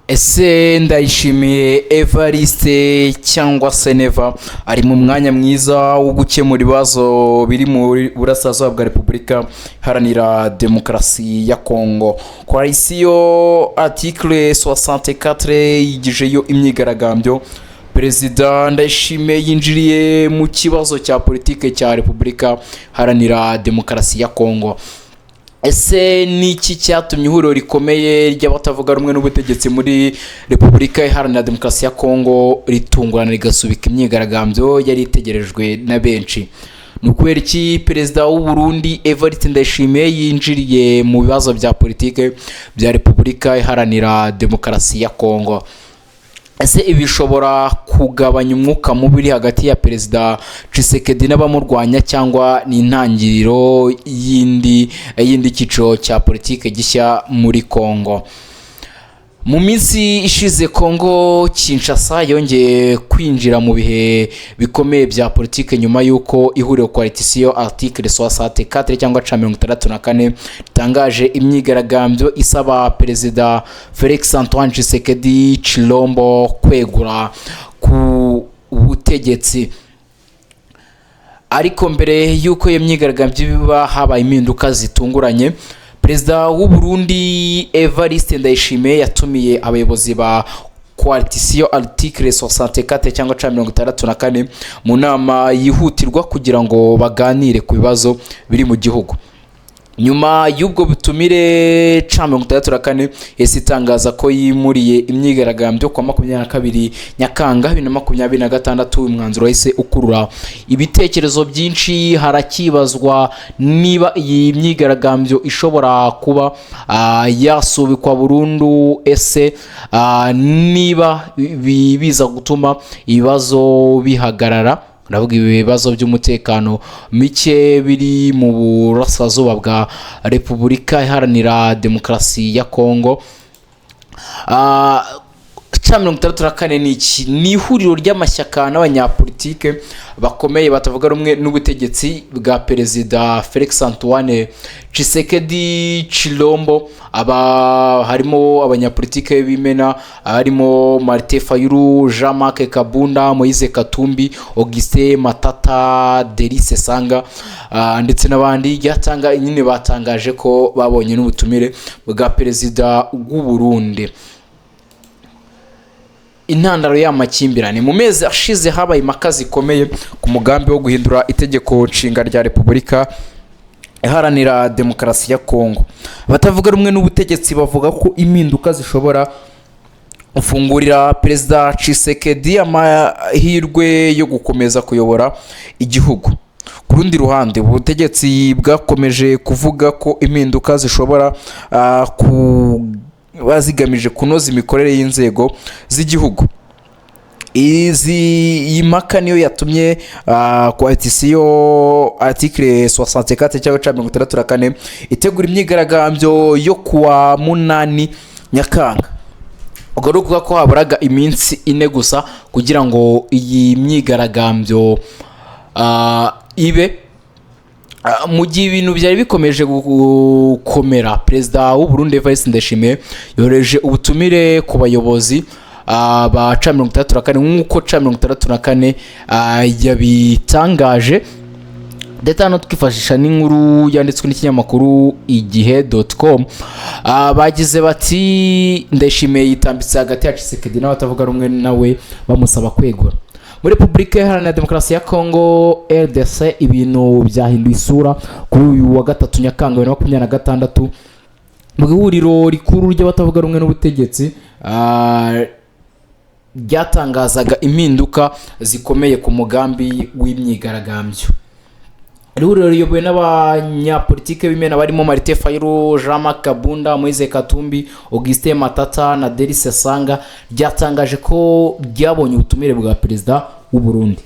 Ese Ndayishimiye Evariste cyangwa se Neva ari mu mwanya mwiza wo gukemura ibibazo biri mu burasirazuba bwa Repubulika Iharanira Demokarasi ya Kongo. Coalition article 64 yigijeyo imyigaragambyo. Perezida Ndayishimiye yinjiriye mu kibazo cya politike cya Repubulika Iharanira Demokarasi ya Kongo. Ese ni iki cyatumye ihuriro rikomeye ry'abatavuga rumwe n'ubutegetsi muri Repubulika Iharanira Demokarasi ya Kongo ritungurana rigasubika imyigaragambyo yari itegerejwe na benshi? Ni ukubera iki Perezida w'u Burundi Evariste Ndayishimiye yinjiriye mu bibazo bya politike bya Repubulika Iharanira Demokarasi ya Kongo? Ese ibi bishobora kugabanya umwuka mubi hagati ya Perezida Tshisekedi n'abamurwanya, cyangwa ni intangiriro y'indi cyiciro cya politike gishya muri Kongo? Mu minsi ishize Kongo Kinshasa yongeye kwinjira mu bihe bikomeye bya politike nyuma y'uko ihuriro Coalition article 64 cyangwa 64 ritangaje imyigaragambyo isaba Perezida Felix Antoine Tshisekedi Chilombo kwegura ku butegetsi. Ariko mbere y'uko iyo myigaragambyo biba, habaye impinduka zitunguranye. Perezida w'u Burundi Evariste Ndayishimiye yatumiye abayobozi ba Coalition article 64 cyangwa 64 mu nama yihutirwa kugira ngo baganire ku bibazo biri mu gihugu. Nyuma y'ubwo butumire 64 yesi itangaza ko yimuriye imyigaragambyo kwa 22 Nyakanga 2026. Umwanzuro wahise ukurura ibitekerezo byinshi. Harakibazwa niba iyi myigaragambyo ishobora kuba yasubikwa burundu. Ese niba biza gutuma ibibazo bihagarara. Ndavuga ibibazo by'umutekano mike biri mu burasirazuba bwa Repubulika Iharanira Demokarasi ya Kongo. 64 ni iki? Ni ihuriro ry'amashyaka n'abanyapolitike bakomeye batavuga rumwe n'ubutegetsi bwa Perezida Felix Antoine Tshisekedi Chilombo. Harimo abanyapolitike b'imena, harimo Martin Fayulu, Jean-Marc Kabunda, Moise Katumbi, Augustin Matata, Delice Sanga ndetse n'abandi. Nyine batangaje ko babonye n'ubutumire bwa Perezida w'u Burundi. Intandaro y'amakimbirane mu mezi ashize habaye impaka zikomeye ku mugambi wo guhindura itegeko nshinga rya Repubulika Iharanira Demokarasi ya Kongo. Batavuga rumwe n'ubutegetsi bavuga ko impinduka zishobora gufungurira Perezida Tshisekedi amahirwe yo gukomeza kuyobora igihugu. Ku rundi ruhande, ubutegetsi bwakomeje kuvuga ko impinduka zishobora bazigamije kunoza imikorere y'inzego z'igihugu. Iyi mpaka niyo yatumye Coalition article 64 cyangwa 64 itegura imyigaragambyo yo kuwa 8 Nyakanga. Ubwo ni ukuvuga ko haburaga iminsi 4 gusa kugira ngo iyi myigaragambyo ibe. Mu gihe ibintu byari bikomeje gukomera, Perezida w'u Burundi Evariste Ndayishimiye yohereje ubutumire ku bayobozi ba 64 nk'uko 64 yabitangaje. Ndetse hano twifashisha n'inkuru yanditswe n'ikinyamakuru igihe.com. Bagize bati Ndayishimiye yitambitse hagati ya Tshisekedi n'abatavuga rumwe nawe bamusaba kwegura. Muri Repubulika Iharanira Demokarasi ya Kongo RDC ibintu byahinduye isura kuri uyu wa 3 Nyakanga 2026 mu ihuriro rikuru ry'abatavuga rumwe n'ubutegetsi ryatangazaga impinduka zikomeye ku mugambi w'imyigaragambyo. Ihuriro riyobowe n'abanyapolitike b'imena barimo Martin Fayulu, Jean-Marc Kabunda, Moise Katumbi, Augustin Matata na Delice Sanga ryatangaje ko ryabonye ubutumire bwa Perezida w'u Burundi.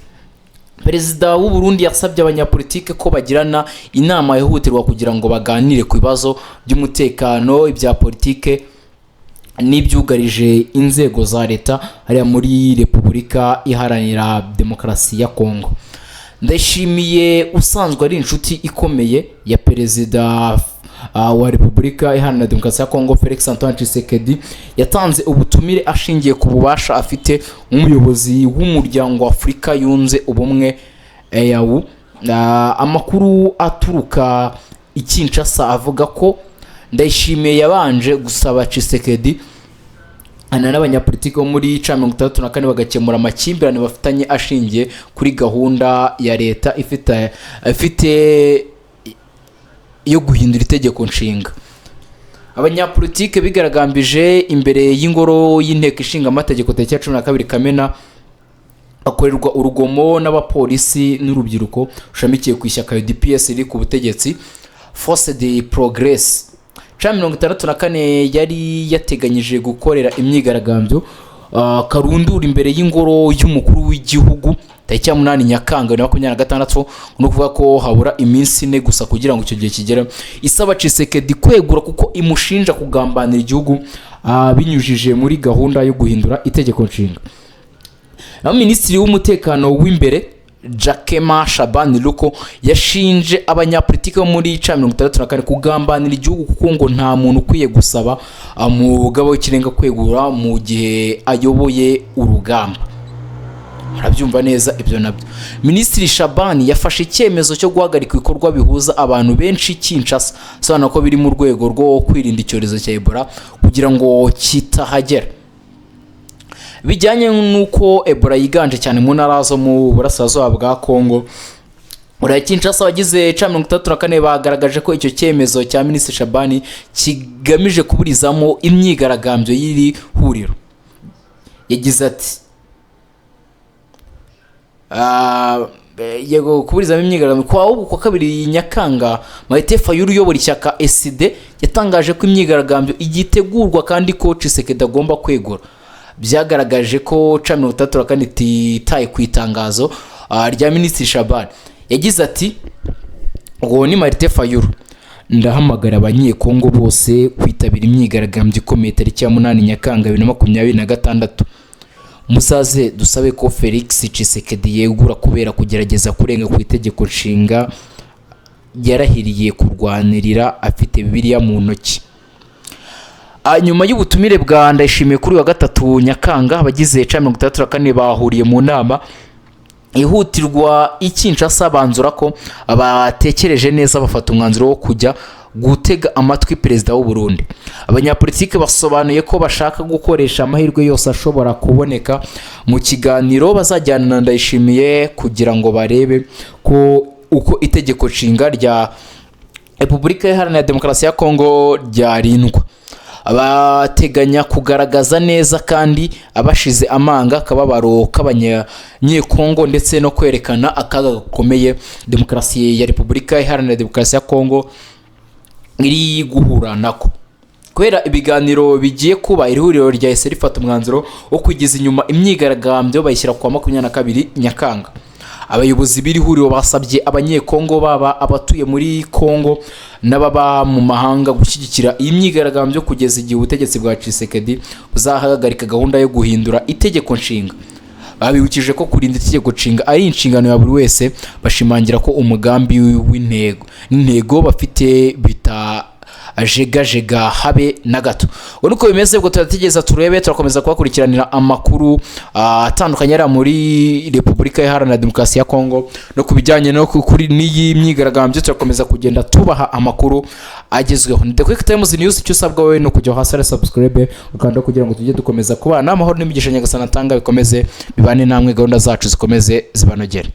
Perezida w'u Burundi yasabye abanyapolitike ko bagirana inama yihutirwa kugira ngo baganire ku bibazo by'umutekano, ibya politike n'ibyugarije inzego za leta hariya muri Repubulika Iharanira Demokarasi ya Kongo. Ndayishimiye usanzwe ari inshuti ikomeye ya Perezida wa Repubulika Iharanira Demokarasi ya Kongo Felix Antoine Tshisekedi yatanze ubutumire ashingiye ku bubasha afite nk'umuyobozi w'umuryango wa Afurika yunze ubumwe EAU. Amakuru aturuka i Kinshasa avuga ko Ndayishimiye yabanje gusaba Tshisekedi n'abanyapolitiki bo muri 64 bagakemura amakimbirane bafitanye ashingiye kuri gahunda ya leta ifite yo guhindura itegeko nshinga. Abanyapolitike bigaragambije imbere y'ingoro y'inteko ishinga amategeko tariki ya 12 Kamena akorerwa urugomo n'abapolisi n'urubyiruko ushamikiye ku ishyaka UDPS riri ku butegetsi Force de Progress. 64 yari yateganyije gukorera imyigaragambyo karundura imbere y'ingoro y'umukuru w'igihugu tariki ya 8 Nyakanga 2026, no kuvuga ko habura iminsi 4 gusa kugira ngo icyo gihe kigere. Isaba Tshisekedi kwegura kuko imushinja kugambanira igihugu binyujije muri gahunda yo guhindura itegeko nshinga. Na Minisitiri w'umutekano w'imbere Jakema Shabani Luko yashinje abanyapolitiki bo muri 64 kugambanira igihugu kuko ngo nta muntu ukwiye gusaba umugabo w'ikirenga kwegura mu gihe ayoboye urugamba. Arabyumva neza ibyo nabyo. Minisitiri Shabani yafashe icyemezo cyo guhagarika ibikorwa bihuza abantu benshi Kinshasa, sobanura ko biri mu rwego rwo kwirinda icyorezo cya Ebola kugira ngo kitahagera. Bijyanye nuko Ebola yiganje cyane mu ntara zo mu burasirazuba bwa Kongo, uriya Kinshasa wagize 64 bagaragaje ko icyo cyemezo cya Minisitiri Shabani kigamije kuburizamo imyigaragambyo y'iri huriro. Yagize ati yego kuburizamo imyigaragambyo kwa kabiri Nyakanga, Martin Fayulu uyobora ishyaka SD yatangaje ko imyigaragambyo igitegurwa kandi ko Tshisekedi agomba kwegura. Byagaragaje ko 64 titaye ku itangazo rya Minisitiri Shabani. Yagize ati ngo ni Martin Fayulu, ndahamagara abanyekongo bose kwitabira imyigaragambyo ikomeye tariki ya 8 Nyakanga 2026. Musaze dusabe ko Felix Tshisekedi yegura kubera kugerageza kurenga ku itegeko nshinga yarahiriye kurwanirira afite Bibiliya mu ntoki. Nyuma y'ubutumire bwa Ndayishimiye kuri wa 3 Nyakanga, abagize 64 bahuriye mu nama ihutirwa ikinshasa banzura ko abatekereje neza bafata umwanzuro wo kujya gutega amatwi perezida w'u Burundi. Abanyapolitike basobanuye ko bashaka gukoresha amahirwe yose ashobora kuboneka mu kiganiro bazajyana na Ndayishimiye kugira ngo barebe ko uko itegeko nshinga rya Repubulika Iharanira Demokarasi ya Kongo ryarindwa. Abateganya kugaragaza neza kandi abashize amanga akababaro k'abanyekongo ndetse no kwerekana akaga gakomeye demokarasi ya Repubulika Iharanira Demokarasi ya Kongo iri guhura nako. Kwera ibiganiro bigiye kuba ihuriro rya SR rifata umwanzuro wo kwigiza inyuma imyigaragambyo bayishyira kwa 22 Nyakanga. Abayobozi b'iri huriro basabye abanyekongo baba abatuye muri Kongo n'ababa mu mahanga gushyigikira iyi myigaragambyo kugeza igihe ubutegetsi bwa Tshisekedi buzahagarika gahunda yo guhindura itegeko nshinga. Babibukije ko kurinda itegeko nshinga ari inshingano ya buri wese, bashimangira ko umugambi w'intego bafite bita ajegajega habe na gato. Nuko bimeze ubwo turategeza turebe, turakomeza kubakurikiranira amakuru atandukanye ari muri Repubulika Iharanira Demokarasi ya Kongo no kubijyanye no kuri n'iyi myigaragambyo. Turakomeza kugenda tubaha amakuru agezweho. The Quick Times News, icyo usabwa wowe no kujya hasi subscribe ukanda kugira ngo tujye dukomeza kubana amahoro n'imigisha Nyagasani atanga bikomeze bibane namwe, gahunda zacu zikomeze zibanogere.